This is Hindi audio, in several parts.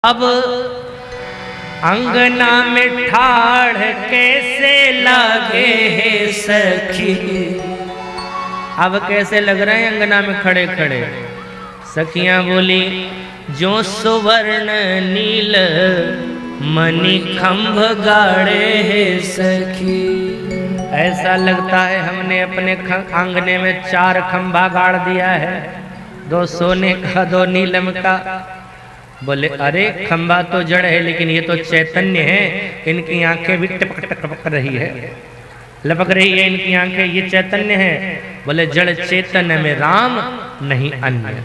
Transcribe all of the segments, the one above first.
अब अंगना में ठाड़ कैसे लागे है सखी। अब कैसे लग रहे हैं अंगना में खड़े खड़े। सखियां बोली जो सुवर्ण नील मणि खंभ गाड़े है सखी। ऐसा लगता है हमने अपने आंगने में 4 खंभा गाड़ दिया है, 2 सोने का 2 नीलम का। बोले अरे खंभा तो जड़ है लेकिन ये तो चैतन्य है, इनकी आंखें भी टपक टपक रही है, लपक रही है इनकी आंखें, ये चैतन्य है। बोले जड़ चैतन्य में राम नहीं अन्य।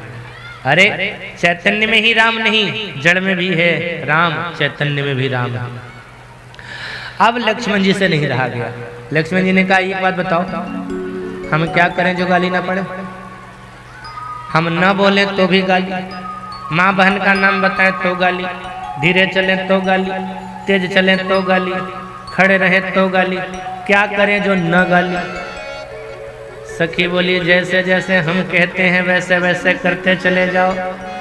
अरे चैतन्य में ही राम नहीं, जड़ में भी है राम, चैतन्य में भी राम है। अब लक्ष्मण जी से नहीं रहा गया। लक्ष्मण जी ने कहा एक बात बताओ, हम क्या करें जो गाली ना पड़े। हम ना बोले तो भी गाली, माँ बहन का नाम बताए तो गाली, धीरे चले तो गाली, तेज चले तो गाली, खड़े रहे तो गाली, क्या करें जो न गाली। सखी बोली जैसे जैसे हम कहते हैं वैसे वैसे करते चले जाओ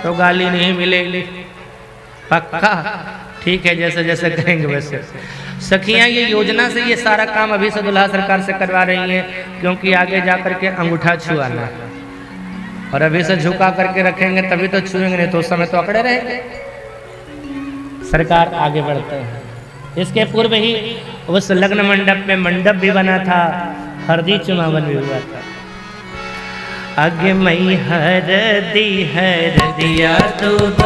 तो गाली नहीं मिलेगी। पक्का? ठीक है, जैसे जैसे कहेंगे वैसे। सखियां ये योजना से ये सारा काम अभी से दुल्हा सरकार से करवा रही हैं, क्योंकि आगे जाकर के अंगूठा छुआना है और अभी से झुका करके रखेंगे तभी तो छुएंगे, नहीं तो उस समय तो अकड़े रहेंगे। सरकार आगे बढ़ते हैं। इसके पूर्व ही उस लग्न मंडप में मंडप भी बना था, हरदी चुमावन भी हुआ था। आगे मई हरदिया दूब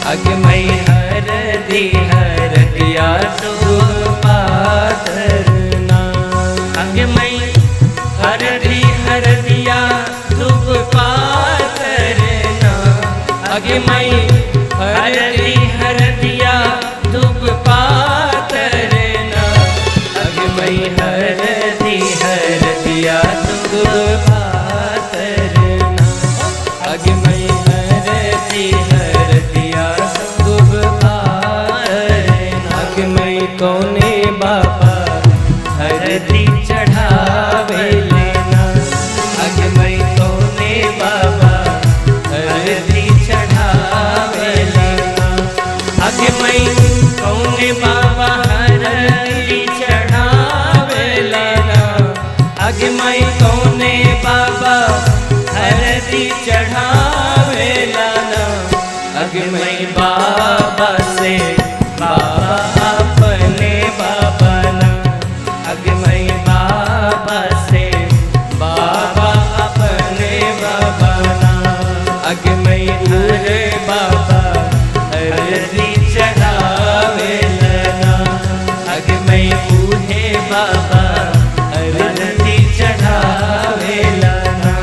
आगे मई हरदिया दूब पारना। आगे मई हरदिया दूब पारना। आगे मई हरदिया दूब पारना। आगे मई हरदिया दूब पारना। आगे मई हरदिया दूब पारना। आगे मई कौने बाबा हरदी चढ़ावे लेना। आगे मई कौने बाबा हरदी चढ़ावे लेना। आगे मई कौने बाबा हरदी चढ़ावे लेना। आगे मई कौने बाबा हरदी चढ़ावे लेना। आगे मई बाबा से बाबा अपने बाबा ना। आगे मई बाबा से बाबा अपने बाबा ना। आगे मई उरे बाबा हरदी चढ़ावे लेना। आगे मई उहे बाबा हरदी चढ़ावे लेना।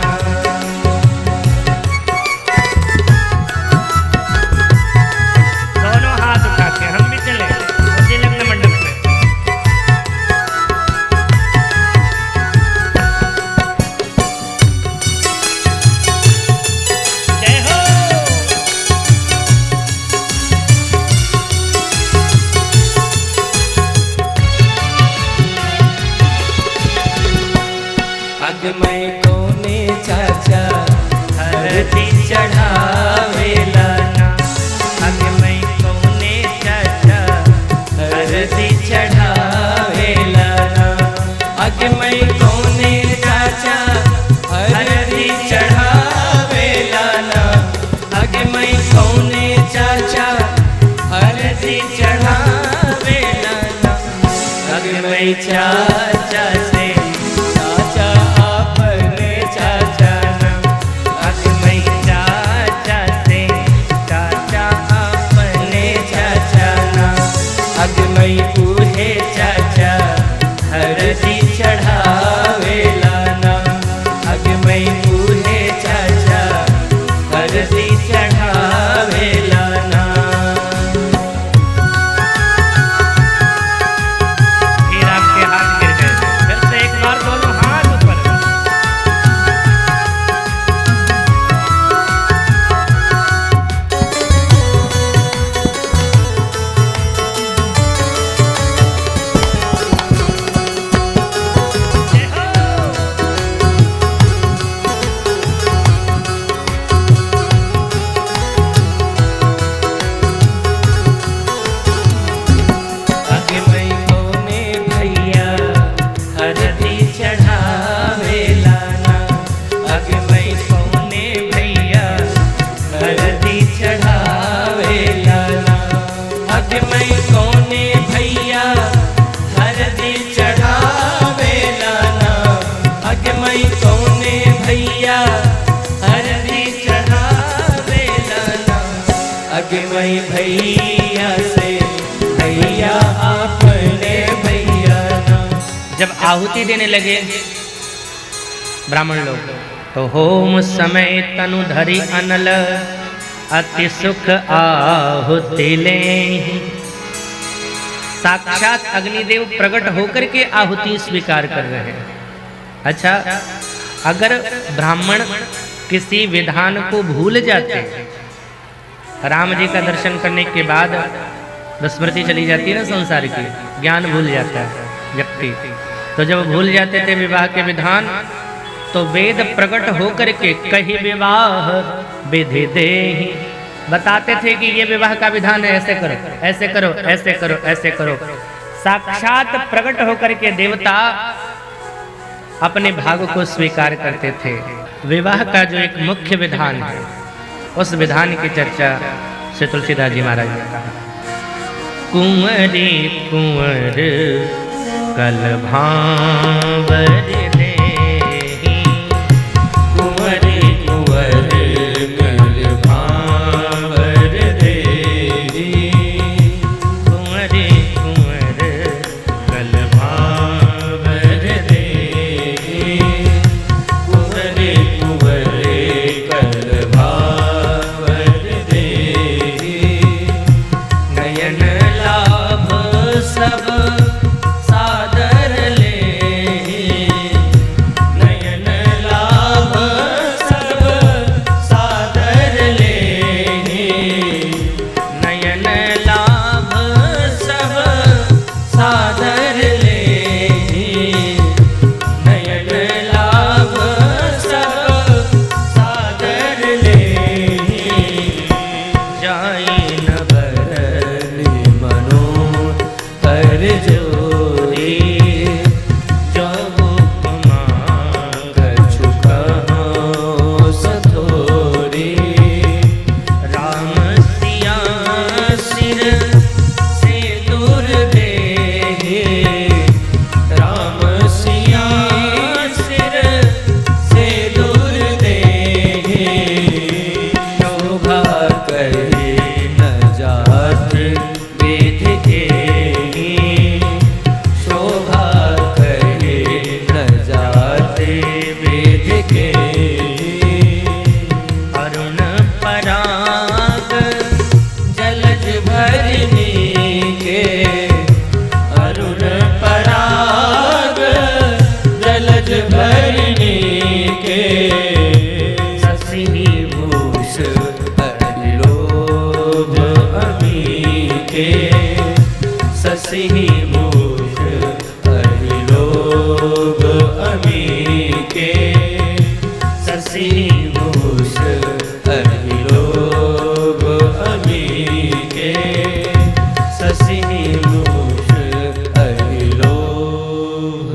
दोनों हाथ उठा के हम भी चले उसी लग्न मंडप में। जय हो। आग मैं कोने चाचा हरदी चढ़ावे लाना। आग मैं कोने चाचा हरदी चढ़ावे लाना। आग मैं कोने चाचा हरदी चढ़ावे लाना। आग मैं कोने चाचा हरदी चढ़ावे लाना। आग मैं चाचा से चाचा अपने चाचा ना। आग मैं चाचा से चाचा अपने चाचा ना। आग मैं उहे चाचा हरदी चढ़ावे लाना। आग मैं उहे चाचा हरदी चढ़ावे लाना। फिर आपके हाथ गिर गए। लागे वही भैया से भैया अपने भैया ना। जब आहुति देने लगे ब्राह्मण लोग तो होम समय तनु धरि अनल अति सुख आहुति ले। साक्षात अग्निदेव प्रकट होकर के आहुति स्वीकार कर रहे हैं। अच्छा, अगर ब्राह्मण किसी विधान को भूल जाते, राम जी का दर्शन करने के बाद स्मृति चली जाती है ना संसार की, ज्ञान भूल जाता है व्यक्ति, तो जब भूल जाते थे विवाह के विधान तो वेद प्रकट होकर के कही विवाह विधि देहि बताते थे कि ये विवाह का विधान है, ऐसे करो ऐसे करो ऐसे करो ऐसे करो। साक्षात प्रकट होकर के देवता अपने भाग को स्वीकार करते थे। विवाह का जो एक मुख्य विधान है उस विधान की चर्चा श्री तुलसीदास जी महाराज ने कहा। कुंवरी कुंवर कल भांवर देहि, कुंवरी कुंवर कल भांवर देहि, कुंवरी कुंवर कल भांवर देहि, कुंवरी कुंवर कल भांवर देहि। नयन लाभ सब सादर लेहि, नयन लाभ सब सादर लेहि, नयन लाभ सब सादर लेहि, नयन लाभ सब सादर लेहि। जाई नगर मनो कर जोरी, जो उपमा कछु कहो सथोरी। राम सिया सिर से दूर देहि, राम सिया सिर से दूर देहि, शोभा कहे न जात वेद केहि, शोभा कहे न जात वेद केहि। अरुण पराग जलज भरनी के, अरुण पराग जलज भरनी के, शशि भूष अलोभ अमी के, शशि भूष अलोभ अमी के, शशि भूष अलोभ अमी के, शशि भूष अलोभ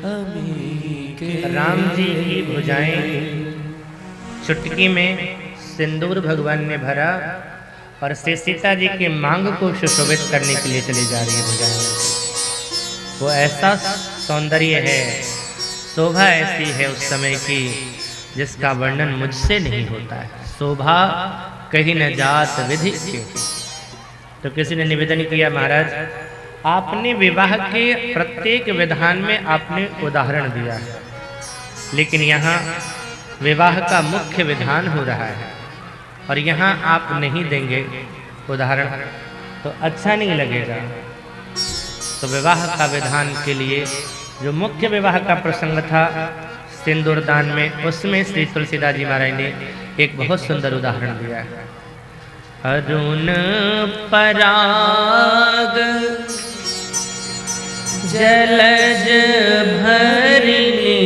अमी के। राम जी की भुजाएं चुटकी में सिंदूर भगवान ने भरा और श्री सीता जी के मांग को सुशोभित करने के लिए चली जा रही है भुजाएं। वो ऐसा सौंदर्य है, शोभा ऐसी है उस समय की जिसका वर्णन मुझसे नहीं होता है। शोभा कहीं न जात विधि के। तो किसी ने निवेदन किया, महाराज आपने विवाह के प्रत्येक विधान में आपने उदाहरण दिया है, लेकिन यहाँ विवाह का मुख्य विधान हो रहा है और यहाँ आप नहीं देंगे उदाहरण तो अच्छा नहीं लगेगा। तो विवाह का विधान के लिए जो मुख्य विवाह का प्रसंग था सिंदूर दान में, उसमें श्री तुलसीदास जी महाराज ने एक बहुत सुंदर उदाहरण दिया है। अरुण पराग जलज भरनी